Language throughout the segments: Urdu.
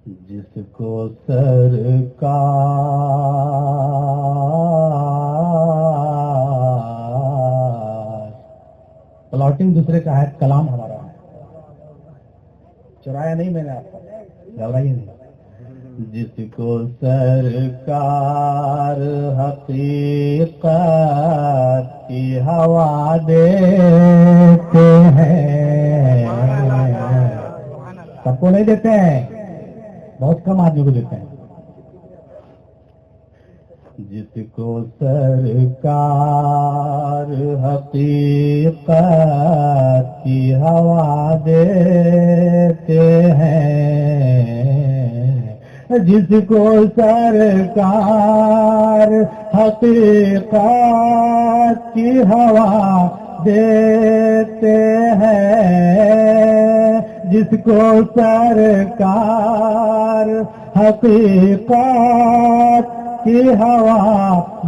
جس کو سرکار پلاٹنگ دوسرے کا ہے، کلام ہمارا ہے، چرایا نہیں میں نے آپ کو، گھبرائیے نہیں. جس کو سرکار حقیقت کی ہوا دیتے ہیں، سب کو نہیں دیتے ہیں، بہت کم آدمی کو دیتے ہیں. جس کو سرکار حقیقت کی ہوا دیتے ہیں، جس کو سرکار حقیقت کی ہوا دیتے ہیں، جس کو سرکار حقیقت کی ہوا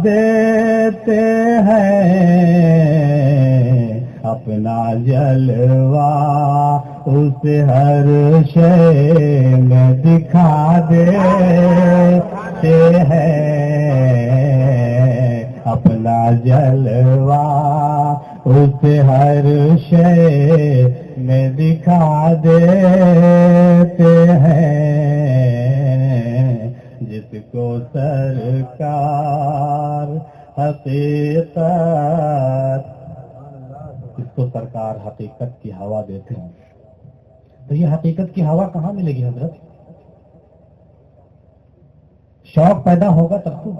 دیتے ہیں، اپنا جلوہ اس ہر شے میں دکھا دیتے ہیں، اپنا جلوہ اس ہر شے میں دکھا دیتے ہیں، جس کو سرکار حقیقت، اس کو سرکار حقیقت کی ہوا دیتے ہیں. تو یہ حقیقت کی ہوا کہاں ملے گی حضرت؟ شوق پیدا ہوگا تب تو.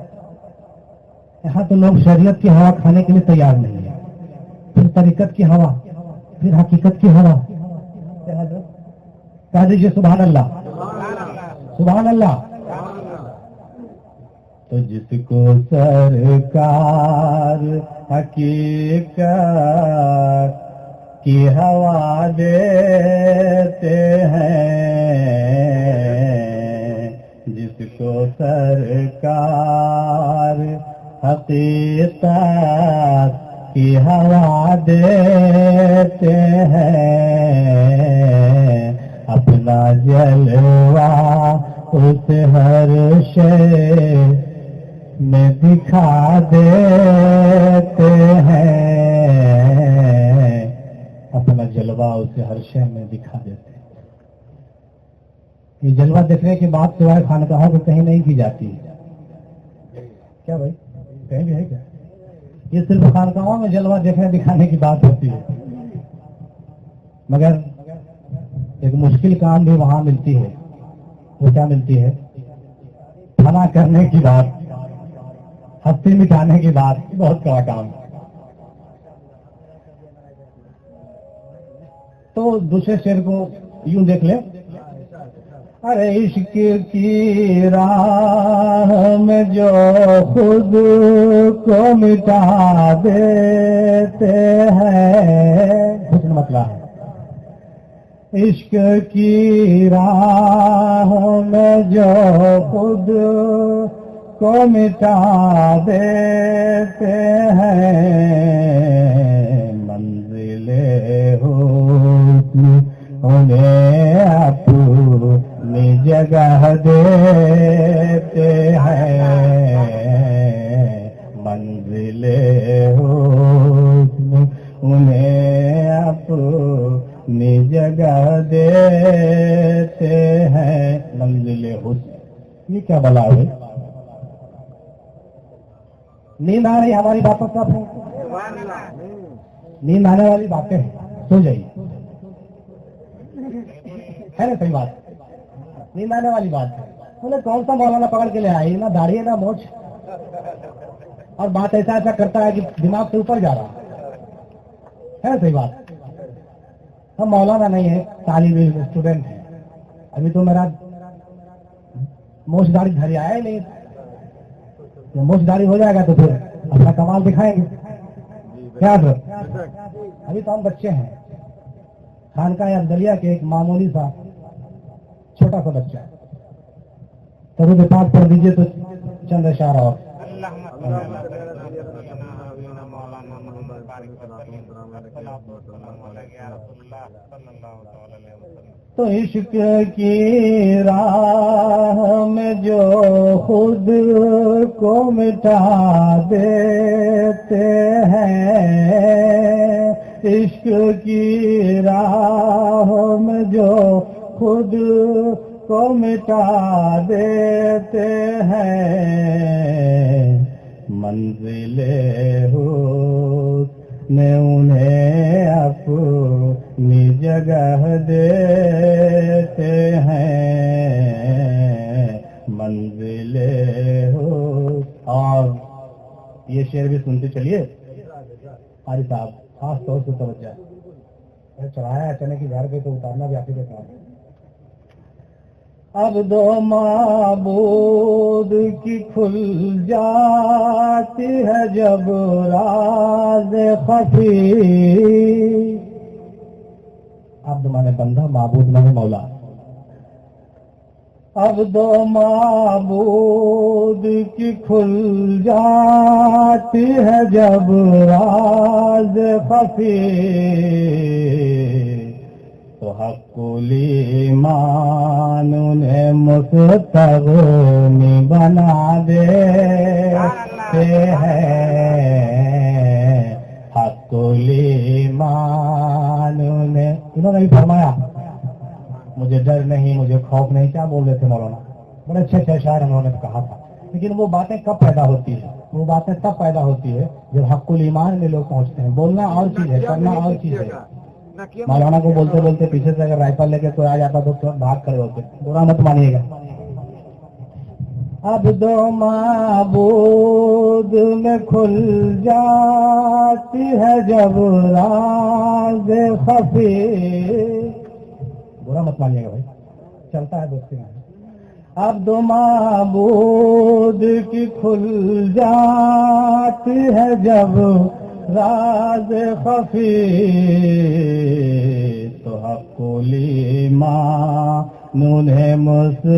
یہاں تو لوگ شریعت کی ہوا کھانے کے لیے تیار نہیں ہے، پھر طریقت کی ہوا، پھر حقیقت کی ہوا. کہہ دیجیے سبحان اللہ، سبحان اللہ. تو جس کو سرکار حقیقت کی ہوا دیتے ہیں، جس کو سرکار حقیقت کی ہوا دیتے ہیں، اپنا جلوہ اس ہر شے میں دکھا دیتے ہیں، اپنا جلوہ اسے ہر شے میں دکھا دیتے ہیں. یہ جلوہ دیکھنے کی بات سوائے خانقاہوں کو کہیں نہیں کی جاتی. کیا بھائی کہیں بھی ہے کیا؟ یہ صرف خانقاہوں میں جلوہ دیکھنے دکھانے کی بات ہوتی ہے، مگر ایک مشکل کام بھی وہاں ملتی ہے. وہ کیا ملتی ہے؟ فنا کرنے کی بات، ہستی مٹانے کی بات. بہت بڑا کام. تو دوسرے شعر کو یوں دیکھ لیں. ارے عشق کی راہ میں جو خود کو مٹا دیتے ہیں، حسن مطلب ہے. عشق کی راہ میں جو خود کو مٹا دیتے ہیں، منزل حسن انہیں اپنی جگہ دیتے ہیں، منزل حسن انہیں اپنی جگہ دیتے ہیں. منزل حسن، یہ کیا بلا ہے؟ نیند آ رہی ہماری باتوں کا؟ نیند آنے والی باتیں ہیں، سو جائیے. ہے نا صحیح بات؟ نیند آنے والی بات ہے. انہیں کون سا مولانا پکڑ کے لے آئی؟ نہ داڑھی نہ موچھ، اور بات ایسا ایسا کرتا ہے کہ دماغ سے اوپر جا رہا ہے. صحیح بات. ہم مولانا نہیں ہے، طالب علم اسٹوڈنٹ ہیں. ابھی تو میرا موچھ داڑھی دھری آیا ہی نہیں. موچھ داڑھی ہو جائے گا تو پھر اپنا کمال دکھائیں گے. کیا ابھی تو ہم بچے ہیں. خانقاہ افضلیہ کے ایک معمولی سا چھوٹا سا بچہ ہے. درود پاک پڑھ دیجیے تو چند اشعار اور. تو عشق کی راہ خود کو مٹا دیتے ہیں، عشق کی راہوں میں جو خود کو مٹا دیتے ہیں، منزل حسن انہیں اپنی جگہ دیتے ہیں، منزل حسن۔ اور یہ شعر بھی سنتے چلیے قاری صاحب، خاص طور سے توجہ چڑھایا چنے کی گھر پہ تو اتارنا بھی آپ ہی کا کام ہے۔ اب دو معبود کی کھل جاتی ہے جب راز خفی، عبد مانے بندہ، معبود مانے مولا۔ اب دو معبود کی کھل جاتی ہے جب راز خفی، تو حق الایمان انہیں مستغنی بنا دیتے ہیں، حق الایمان انہوں نے بھی فرمایا مجھے ڈر نہیں، مجھے خوف نہیں، کیا بول رہے تھے مولانا، بڑے اچھے اچھے اشعار انہوں نے کہا تھا۔ لیکن وہ باتیں کب پیدا ہوتی ہیں؟ وہ باتیں تب پیدا ہوتی ہے جب حق الایمان میں لوگ پہنچتے ہیں۔ بولنا اور چیز ہے، کرنا اور چیز ہے۔ مولانا کو بولتے بولتے پیچھے سے اگر رائفل لے کے کوئی آ جاتا تو بھاگ کھڑے ہوتے، برا مت مانیے گا۔ اب دو معبود میں کھل جاتی ہے جب راز خفی، برا مت مانیے گا بھائی، چلتا ہے دوستی میں۔ اب دو معبود کی کھل جاتی ہے جب راز خفی، تو حق الایمان انہیں مستغنی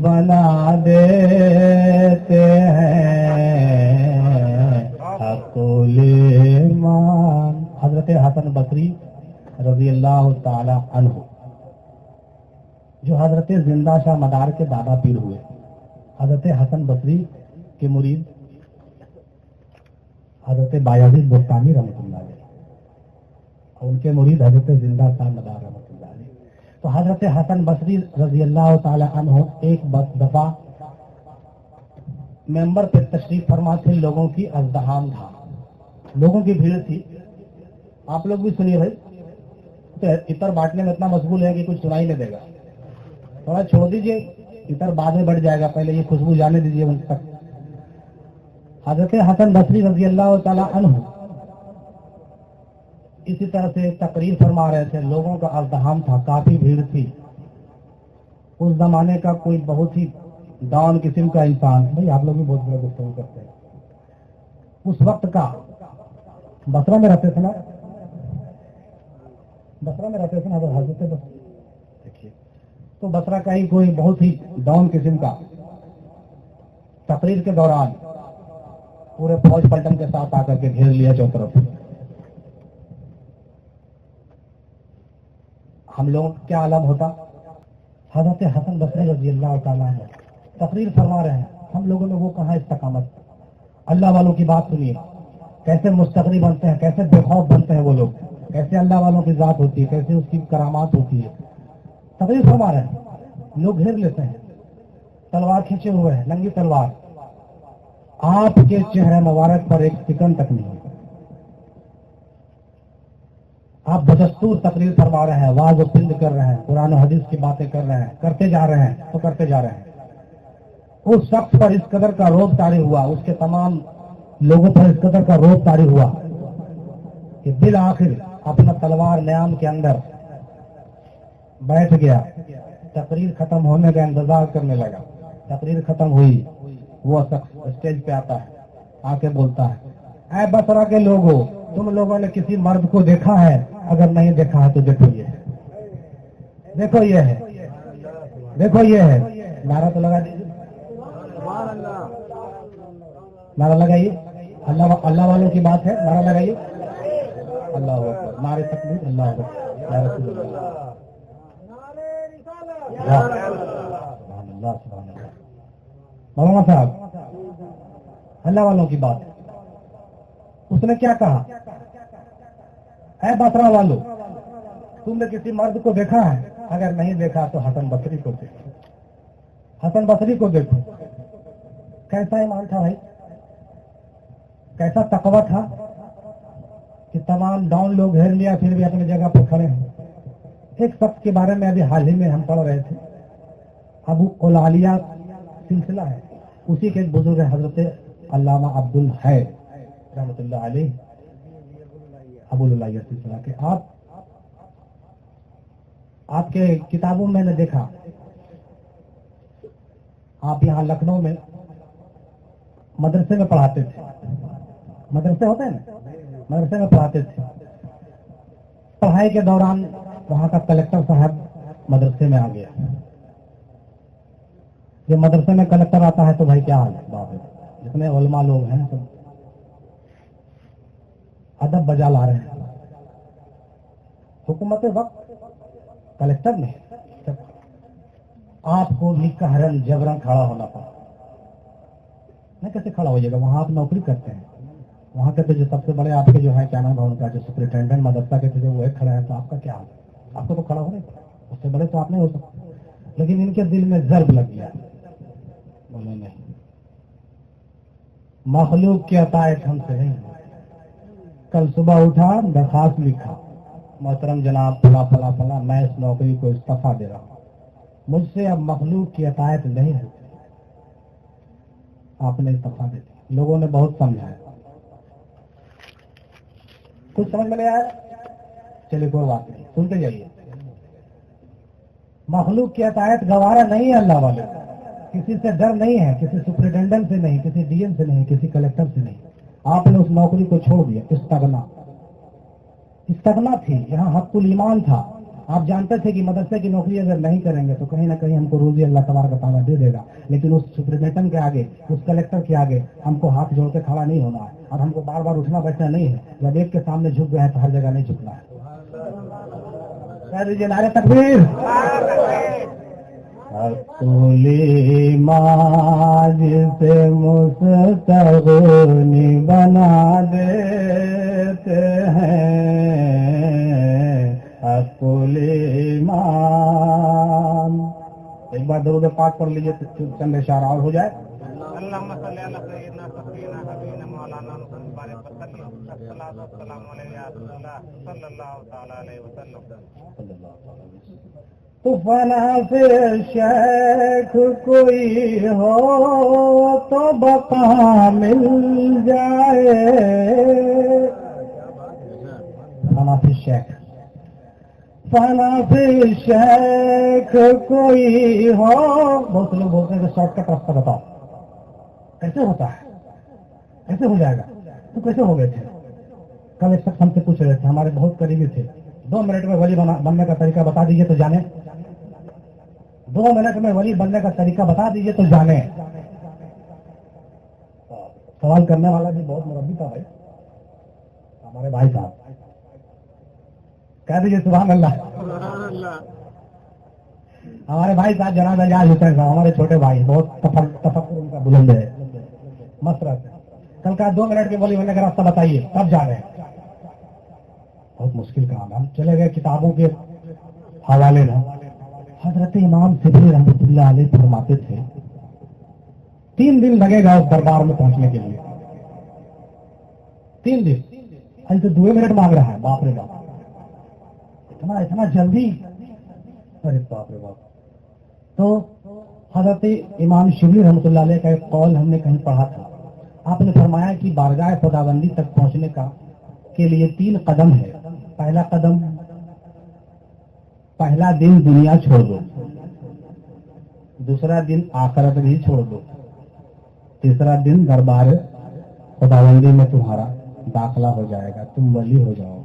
بنا دیتے ہیں، حق الایمان۔ حضرت حسن بصری رضی اللہ تعالی عنہ، جو حضرت زندہ شاہ مدار کے دادا پیر ہوئے، حضرت حسن بصری کے مرید حضرت بایزید بستانی رحمۃ اللہ علیہ، اور ان کے مرید حضرت زندہ شاہ مدار رحمۃ اللہ علیہ۔ تو حضرت حسن بصری رضی اللہ تعالی عنہ ایک دفعہ ممبر پہ تشریف فرما تھے، لوگوں کی ازدحام تھا، لوگوں کی بھیڑ تھی۔ آپ لوگ بھی سنیے بھائی، عطر بانٹنے میں اتنا مشغول ہے کہ کچھ سنائی نہیں دے گا، تھوڑا چھوڑ دیجئے، عطر بعد میں بڑھ جائے گا، پہلے یہ خوشبو جانے دیجئے ان تک۔ حضرت حسن بصری رضی اللہ تعالی عنہ اسی طرح سے تقریر فرما رہے تھے، لوگوں کا ازدحام تھا، کافی بھیڑ تھی۔ اس زمانے کا کوئی بہت ہی ڈاؤن قسم کا انسان، بھائی آپ لوگ بھی بہت بڑے گفتگو کرتے ہیں، اس وقت کا بصرہ میں رہتے تھے نا، بصرہ میں رہتے تھے نا حضرت بصری، دیکھیے تو بصرہ کا ہی کوئی بہت ہی ڈاؤن قسم کا تقریر کے دوران پورے فوج پلٹن کے ساتھ آ کر کے گھیر لیا چو طرف۔ ہم لوگوں کا کیا عالم ہوتا؟ حضرت حسن بصری رضی اللہ تعالیٰ عنہ تقریر فرما رہے ہیں، ہم لوگوں نے وہ کہاں استقامت، اللہ والوں کی بات سنیے، کیسے مستغنی بنتے ہیں، کیسے بے خوف بنتے ہیں وہ لوگ، کیسے اللہ والوں کی ذات ہوتی ہے، کیسے اس کی کرامات ہوتی ہے۔ تقریر فرما رہے ہیں، لوگ گھیر لیتے ہیں، تلوار کھینچے ہوئے ہیں، ننگی تلوار، آپ کے چہرے مبارک پر ایک سکن تک نہیں، آپ بدستور تقریر فرما رہے ہیں، واز و پند کر رہے ہیں، قرآن و حدیث کی باتیں کر رہے ہیں، کرتے جا رہے ہیں تو کرتے جا رہے ہیں۔ اس شخص پر اس قدر کا روب طاری ہوا، اس کے تمام لوگوں پر اس قدر کا روب طاری ہوا کہ بالآخر اپنا تلوار نیام کے اندر بیٹھ گیا، تقریر ختم ہونے کا انتظار کرنے لگا۔ تقریر ختم ہوئی، وہ شخص اسٹیج پہ آتا ہے، آ کے بولتا ہے، اے بصرہ کے لوگوں، تم لوگوں نے کسی مرد کو دیکھا ہے؟ اگر نہیں دیکھا ہے تو دیکھو یہ ہے، دیکھو یہ ہے، دیکھو یہ ہے۔ نعرہ تو لگا دیجیے، نعرہ لگائیے، اللہ والوں کی بات ہے، نعرہ لگائیے، اللہ اکبر، نعرے تکبیر، اللہ اکبر، یا رسول اللہ، سبحان اللہ، سبحان اللہ۔ مولانا صاحب اللہ والوں کی بات. اس نے کیا کہا؟ اے بصرہ والو، تم نے کسی مرد کو دیکھا ہے؟ اگر نہیں دیکھا تو حسن بصری کو دیکھو. حسن بصری کو دیکھو، کیسا ایمان تھا بھائی، کیسا تقویٰ تھا کہ تمام ڈاؤن لوگ گھیر لیا پھر بھی اپنی جگہ پر کھڑے ہیں. ایک شخص کے بارے میں ابھی حال ہی میں ہم پڑھ رہے تھے، ابو قلالیہ سلسلہ ہے، اسی کے ایک بزرگ حضرت علامہ عبد الحی رحمۃ اللہ علیہ، ابو العلیہ سلسلہ کے. آپ کے کتابوں میں نے دیکھا، آپ یہاں لکھنؤ میں مدرسے میں پڑھاتے تھے. مدرسے ہوتے ہیں نا، مدرسے میں پڑھاتے تھے. پڑھائی کے دوران وہاں کا کلکٹر صاحب مدرسے میں آ گیا. جب مدرسے میں کلکٹر آتا ہے تو بھائی کیا حال ہے، باپ جتنے علماء لوگ ہیں سب ادب بجا لا رہے ہیں. حکومت وقت کلکٹر نے آپ کو بھی قہرن جبرن کھڑا ہونا پڑا. نہیں کیسے کھڑا ہو جائے گا، وہاں آپ نوکری کرتے ہیں. وہاں کے تو جو سب سے بڑے آپ کے جو ہے کیا نام ہے ان کا، جو سپرنٹینڈنٹ مدرسہ کے تھے وہ ایک کھڑا ہے، تو آپ کا کیا حال ہے؟ آپ کو تو کھڑا ہو نہیں پڑا، اس سے بڑے تو آپ نہیں ہو سکتے. لیکن ان کے دل میں ضرب لگ گیا، بولے نہیں، مخلوق کی عطایت ہم سے نہیں. کل صبح اٹھا درخواست لکھا، محترم جناب فلاں فلاں فلاں، میں اس نوکری کو استعفیٰ دے رہا ہوں، مجھ سے اب مخلوق کی عطایت نہیں ہے. آپ نے استعفیٰ دے دی. لوگوں نے بہت سمجھایا، کچھ سمجھ میں نہیں آیا. چلیے کوئی بات نہیں، سنتے جائیے. مخلوق کی عطایت گوارا نہیں ہے اللہ والے، کسی سے ڈر نہیں ہے، کسی سپرنٹینڈنٹ سے نہیں، کسی ڈی ایم سے نہیں، کسی کلکٹر سے نہیں. آپ نے اس نوکری کو چھوڑ دیا. استغنا تھی، یہاں حق الایمان تھا. آپ جانتے تھے کہ مدرسے کی نوکری اگر نہیں کریں گے تو کہیں نہ کہیں ہم کو روزی اللہ تبارک و تعالیٰ دے دے گا. لیکن اس سپرنٹینڈنٹ کے آگے، اس کلیکٹر کے آگے ہم کو ہاتھ جوڑ کے کھڑا نہیں ہونا ہے، اور ہم کو بار بار اٹھنا بیٹھنا نہیں ہے. جب ایک کے سامنے جھک گیا ہے تو ہر جگہ نہیں جھکنا ہے. کہہ دیجیے نعرہ تکبیر. ماج سے مستغنی بنا دیتے ہیں حقل ایمان. ایک بار درود پاک پڑھ لیجیے تو چند اشارہ اور ہو جائے. اللہم صلی علی سیدنا سفینا حبیبنا مولانا محمد وسلم. الصلاۃ والسلام علیہ یا رسول اللہ صلی اللہ تعالی علیہ وسلم. تو فنا سے شیخ کوئی ہو تو بقا مل جائے. فنا سے شیخ، فنا سے شیخ کوئی ہو. بہت لوگ بولتے ہیں کہ شارٹ کٹ راستہ بتاؤ، کیسے ہوتا ہے، کیسے ہو جائے گا؟ تو کیسے ہو گئے تھے؟ کل ایک شخص ہم سے پوچھ رہے تھے، ہمارے بہت قریبی تھے، 2 منٹ میں ولی بننے کا طریقہ بتا دیجیے تو جانے. 2 منٹ میں ولی بننے کا طریقہ بتا دیجیے تو جانے. سوال کرنے والا بھی بہت مربی تھا بھائی، ہمارے بھائی صاحب. کہہ دیجیے سبحان اللہ. ہمارے بھائی صاحب جناب اجاز حسین صاحب، ہمارے چھوٹے بھائی، بہت تفکر ان کا بلند ہے، مسرت. کل کا 2 منٹ کے ولی بننے کا راستہ بتائیے، کب جا رہے ہیں؟ بہت مشکل کام ہے. ہم چلے گئے کتابوں کے حوالے میں. حضرت امام سبری رحمۃ اللہ علیہ فرماتے تھے 3 دن لگے گا اس دربار میں پہنچنے کے لیے. 3 دن. تو 2 منٹ مانگ رہا ہے. باپ رے باپ، اتنا جلدی، ارے باپ رے باپ. تو حضرت امام شبلی رحمۃ اللہ علیہ کا ایک قول ہم نے کہیں پڑھا تھا. آپ نے فرمایا کہ بارگاہ خداوندی تک پہنچنے کے لیے 3 قدم ہے. پہلا قدم، پہلا دن دنیا چھوڑ دو، دوسرا دن آخرت بھی چھوڑ دو، تیسرا دن دربار خداوندی میں تمہارا داخلہ ہو جائے گا، تم ولی ہو جاؤ.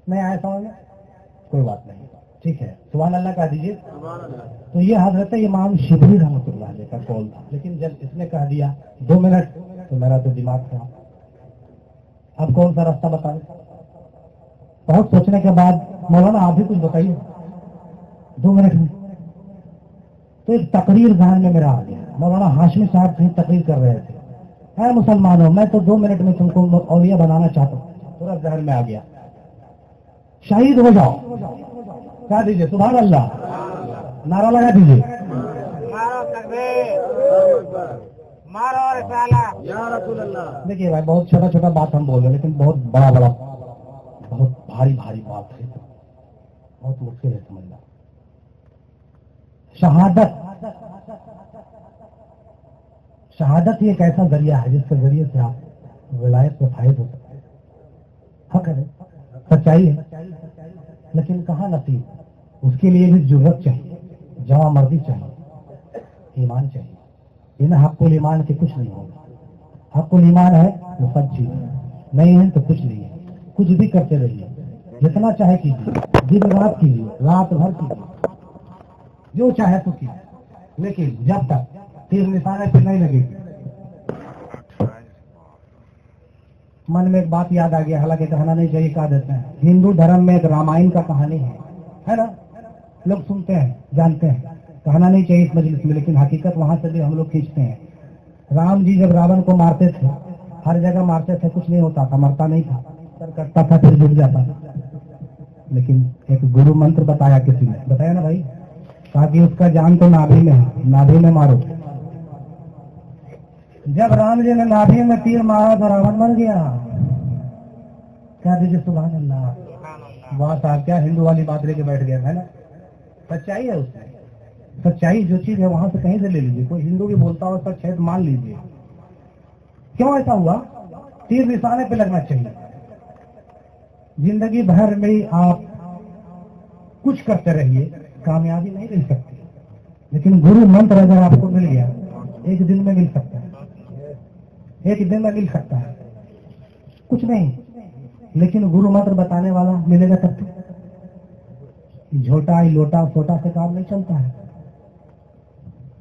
نہیں آیا سمجھ میں؟ کوئی بات نہیں، ٹھیک ہے. سبحان اللہ کہہ دیجیے. تو یہ حضرت امام شبلی رحمۃ اللہ علیہ کا قول تھا. لیکن جب اس نے کہہ دیا 2 منٹ تو میرا تو دماغ تھا، اب کون سا راستہ بتائیں؟ بہت سوچنے کے بعد مولانا آپ بھی کچھ بتائیے 2 منٹ میں. تو تو ایک تقریر ذہن میں میرا آ گیا. مولانا ہاشمی صاحب کہیں تقریر کر رہے تھے, اے مسلمانوں میں تو 2 منٹ میں تم کو اولیاء بنانا چاہتا ہوں. ترنت ذہن میں آ گیا, شہید ہو جاؤ, کہہ دیجیے سبحان اللہ, نعرہ لگا دیجیے, دیکھیے بھائی بہت چھوٹا چھوٹا بات ہم بول رہے ہیں, لیکن بہت بڑا بڑا بہت بھاری بھاری بات ہے, بہت مشکل ہے سمجھنا. شہادت یہ ایک ایسا ذریعہ ہے جس کے ذریعے سے آپ ولایت میں فائد ہو سکتے ہیں. حق ہے, سچائی ہے, لیکن کہاں نصیب. اس کے لیے بھی جرأت چاہیے, جواں مردی چاہیے, ایمان چاہیے. بنا حق الایمان کے کچھ نہیں ہوگا. حق الایمان ہے وہ سب چیز ہے, نہیں ہے تو کچھ نہیں ہے. کچھ بھی کرتے رہیے, جتنا چاہے کیجیے, دن رات کیجیے, رات بھر کیجیے, جو چاہے تو کیجیے, لیکن جب تک تیر نشانے پہ نہیں لگے گی. من میں ایک بات یاد آ گیا, حالانکہ کہنا نہیں چاہیے, کہا دیتے ہیں. ہندو دھرم میں ایک رامائن کا کہانی ہے نا, لوگ سنتے ہیں جانتے ہیں, کہنا نہیں چاہیے اس مجلس میں, لیکن حقیقت وہاں سے بھی ہم لوگ کھینچتے ہیں. رام جی جب راون کو مارتے تھے, ہر جگہ مارتے تھے, کچھ نہیں ہوتا تھا, مرتا نہیں تھا, سر کٹتا تھا پھر جھک جاتا تھا. لیکن ایک گرو منتر بتایا کسی نے, بتایا نا بھائی, کہا کہ اس کا جان تو نابھی میں ہے, نابھی میں مارو. جب رام جی نے نابھی میں تیر مارا تو راون مر گیا. کیا دیجیے سبحان اللہ. واہ صاحب, کیا ہندو والی بات لے کے بیٹھ گیا ہے نا. سچائی ہے اس میں, سچائی جو چیز ہے وہاں سے کہیں سے لے لیجیے. کوئی ہندو بھی بولتا ہو سچ ہے مان لیجیے. کیوں ایسا ہوا؟ تیر نشانے پہ لگنا چاہیے. زندگی بھر میں آپ کچھ کرتے رہیے, کامیابی نہیں مل سکتی, لیکن گرو منتر اگر آپ کو مل گیا, ایک دن میں مل سکتا ہے, ایک دن میں مل سکتا ہے. کچھ نہیں, لیکن گرو منتر بتانے والا ملے گا تب. جھوٹا لوٹا چھوٹا سے کام نہیں چلتا ہے,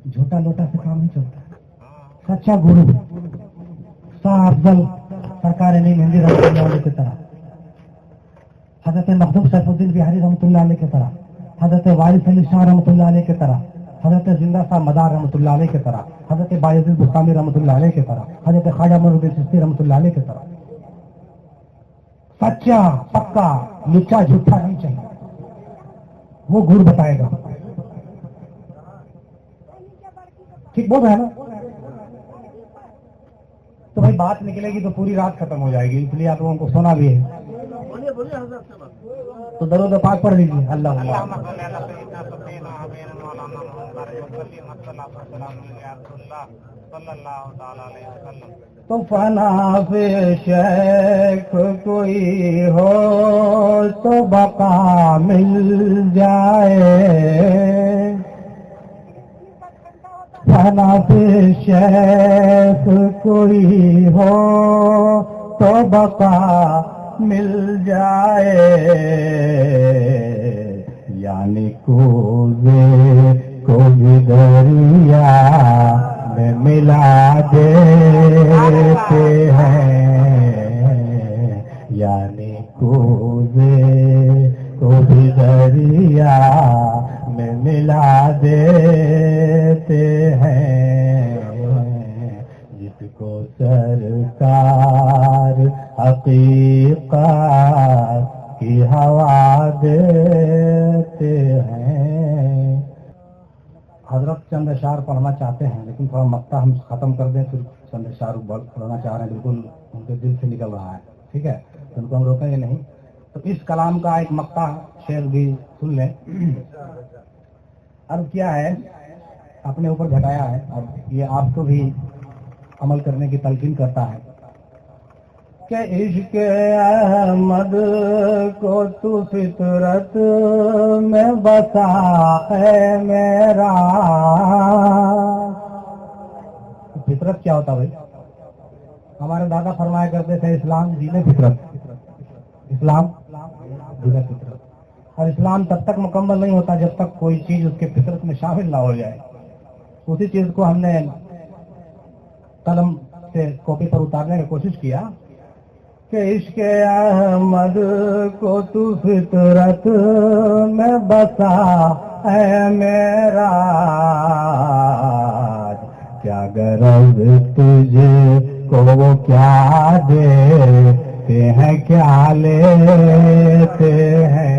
جھوٹا لوٹا سے کام نہیں چلتا ہے. سچا گرو افضل سرکار نہیں مہندی رحمۃ اللہ علیہ کی طرح, حضرت مخدوم سیف الدین بہاری رحمۃ اللہ علیہ کی طرح, حضرت وارث علی شاہ رحمۃ اللہ علیہ کی طرح, حضرت زندہ صاحب مدار رحمۃ اللہ علیہ کی طرح, حضرت بایزید بستانی رحمۃ اللہ علیہ کی طرح, حضرت خواجہ معین چشتی رحمۃ اللہ علیہ کی طرح. سچا پکا لچا جھوٹا نہیں چاہیے, وہ گرو بتائے گا. ٹھیک بول رہے ہیں نا. تو بھائی بات نکلے گی تو پوری رات ختم ہو جائے گی, اس لیے آپ لوگوں کو سونا بھی ہے. تو درود پاک پڑھ لیجیے. اللہ تو فنا پہ شیخ کوئی ہو تو بقا مل جائے, فنا پہ شیخ کوئی ہو تو بقا مل جائے, یعنی کوزے کو بھی دریا میں ملا دیتے ہیں, یعنی کوزے کو بھی دریا میں ملا دیتے ہیں. جس کو سرکار حقیقت کی ہوا دیتے ہیں. حضرت چند اشعار پڑھنا چاہتے ہیں, لیکن تھوڑا مقطع ہم ختم کر دیں, پھر چند اشعار پڑھنا چاہ رہے ہیں, بالکل ان کے دل سے نکل رہا ہے. ٹھیک ہے, ان کو ہم روکیں گے نہیں. تو اس کلام کا ایک مقطع شعر بھی سن لیں. اب کیا ہے, اپنے اوپر گھٹایا ہے, اب یہ آپ کو بھی عمل کرنے کی تلقین کرتا ہے کہ عشق احمد کو تو فطرت میں بسا ہے میرا. فطرت کیا ہوتا بھائی؟ ہمارے دادا فرمایا کرتے تھے اسلام دین فطرت, اسلام دین فطرت. اور اسلام تب تک مکمل نہیں ہوتا جب تک کوئی چیز اس کے فطرت میں شامل نہ ہو جائے. اسی چیز کو ہم نے قلم سے کاپی پر اتارنے کی کوشش کیا کہ عشق احمد کو تو فطرت میں بسا اے معراج کیا غرض تجھے کو وہ کیا دیتے ہیں کیا لیتے ہیں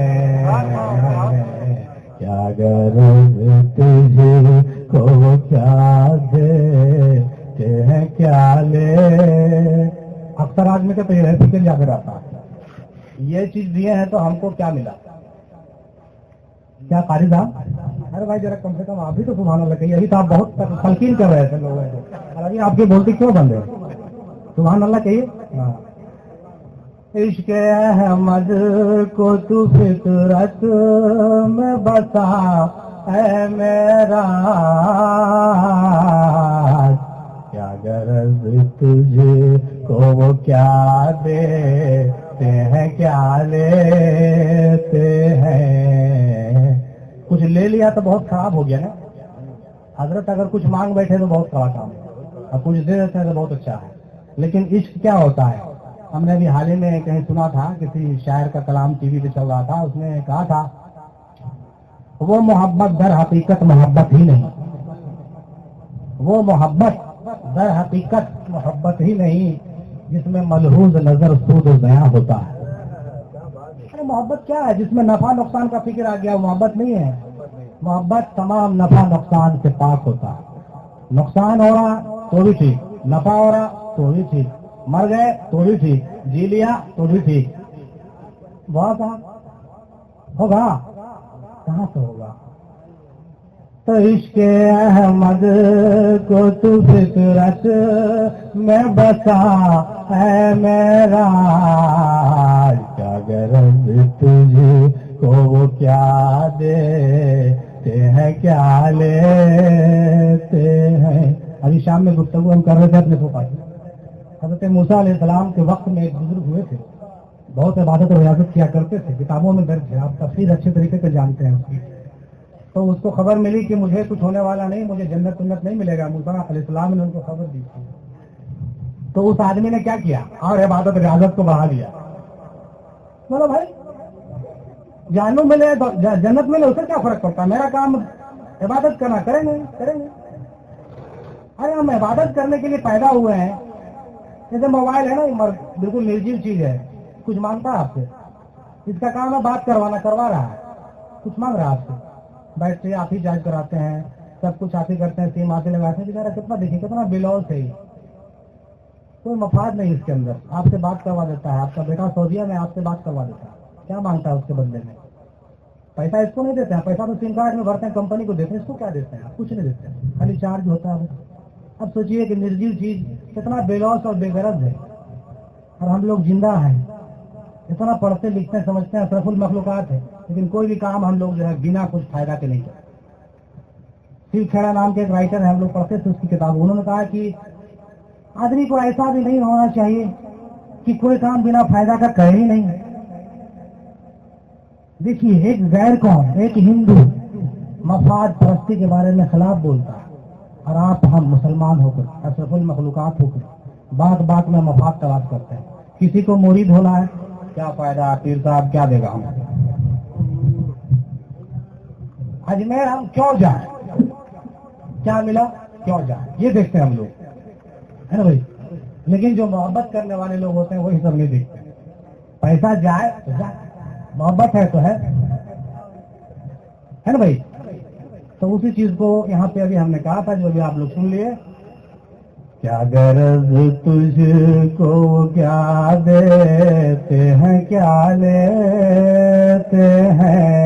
کیا غرض تجھے کو وہ کیا دیتے ہیں کیا لے اکثر آدمی کا تو یہ فکر جا کر آتا ہے یہ چیز دیے ہیں تو ہم کو کیا ملا کیا قاری صاحب ارے بھائی ذرا کم سے کم آپ بھی تو سبحان اللہ کہیے ابھی تو آپ بہت تلقین کر رہے تھے لوگوں کو اور ابھی آپ کے بولتے کیوں بند ہے سبحان اللہ کہیے عشق احمد کو تو فطرت میں بسا اے معراج کیا غرض تجھے کو وہ کیا دیتے ہیں کیا لیتے ہیں کچھ لے لیا تو بہت خراب ہو گیا نا حضرت اگر کچھ مانگ بیٹھے تو بہت خراب کام ہے اور کچھ دے دیتے ہیں تو بہت اچھا ہے لیکن عشق کیا ہوتا ہے ہم نے ابھی حال ہی میں کہیں سنا تھا کسی شاعر کا کلام ٹی وی پہ چل رہا تھا اس نے کہا تھا وہ محبت در حقیقت محبت ہی نہیں وہ محبت در حقیقت محبت ہی نہیں جس میں ملحوظ نظر سود و ضیاع ہوتا ہے ارے محبت کیا ہے جس میں نفع نقصان کا فکر آ گیا محبت نہیں ہے محبت تمام نفع نقصان سے پاک ہوتا ہے نقصان ہو رہا تو بھی ٹھیک نفع ہو رہا تو بھی ٹھیک مر گئے تو بھی ٹھیک جی لیا تو بھی ٹھیک بہت ہوگا کہاں سے ہوگا تو عشق احمد کو تو فطرت میں بسا ہے معراج کیا غرض تجھے کو وہ کیا دیتے ہیں کیا لیتے ہیں ابھی شام میں گفتگو ہم کر رہے تھے اپنے پاس حضرت موسیٰ علیہ السلام کے وقت میں ایک بزرگ ہوئے تھے بہت عبادت اور ریاضت کیا کرتے تھے کتابوں میں درج ہے آپ تفسیر اچھے طریقے سے جانتے ہیں اس کی تو اس کو خبر ملی کہ مجھے کچھ ہونے والا نہیں مجھے جنت نہیں ملے گا موسیٰ علیہ السلام نے ان کو خبر دی تھی تو اس آدمی نے کیا کیا اور عبادت ریاضت کو بڑھا دیا بولو بھائی جانو ملے جنت ملے اسے کیا فرق پڑتا میرا کام عبادت کرنا کریں گے ارے ہم عبادت کرنے کے لیے پیدا ہوئے ہیں جیسے موبائل ہے نا بالکل نرجیو چیز ہے کچھ مانگتا ہے آپ سے اس کا کام ہے بات کروا رہا ہے کچھ مانگ رہا ہے آپ سے بیٹھتے آپ ہی جانچ کراتے ہیں سب کچھ آپ ہی کرتے ہیں سیم آتے لگاتے ہیں کتنا دیکھیں کتنا بلوس ہے کوئی مفاد نہیں اس کے اندر آپ سے بات کروا دیتا ہے آپ کا بیٹا سعودیہ میں آپ سے بات کروا دیتا ہے کیا مانگتا ہے اس کے بدلے میں پیسہ اس کو نہیں دیتے ہیں پیسہ تو سم کارڈ میں بھرتے ہیں کمپنی کو دیتے ہیں اس کو کیا دیتے ہیں کچھ نہیں دیتے ہیں خالی چارج ہوتا ہے اب سوچئے کہ نرجیو چیز کتنا بےلوس اور بے غرض ہے اور ہم لوگ زندہ ہیں اتنا پڑھتے لکھتے ہیں سمجھتے ہیں اشرف المخلوقات ہے لیکن کوئی بھی کام ہم لوگ جو ہے بنا کچھ فائدہ کے نہیں کرتے شیو کھیڑا نام کے ایک رائٹر ہے ہم لوگ پڑھتے تھے اس کی کتاب انہوں نے کہا کہ آدمی کو ایسا بھی نہیں ہونا چاہیے کہ کوئی کام بنا فائدہ کا کرے ہی نہیں دیکھیے ایک غیر قوم ایک ہندو مفاد پرستی کے بارے میں خلاف بولتا ہے اور آپ ہم مسلمان ہو کر اشرف المخلوقات ہو کر بات میں مفاد تلاش کرتے ہیں کسی کو مرید ہونا ہے کیا فائدہ پیر صاحب کیا دے گا ہم اجمیر ہم کیوں جائیں کیا ملا کیوں جائیں یہ دیکھتے ہیں ہم لوگ ہے نا بھائی لیکن جو محبت کرنے والے لوگ ہوتے ہیں وہی سب نہیں دیکھتے پیسہ جائے تو جائے محبت ہے تو ہے نا بھائی تو اسی چیز کو یہاں پہ ابھی ہم نے کہا تھا جو ابھی آپ لوگ سن لیے کیا غرض تجھ کو کیا دیتے ہیں کیا لیتے ہیں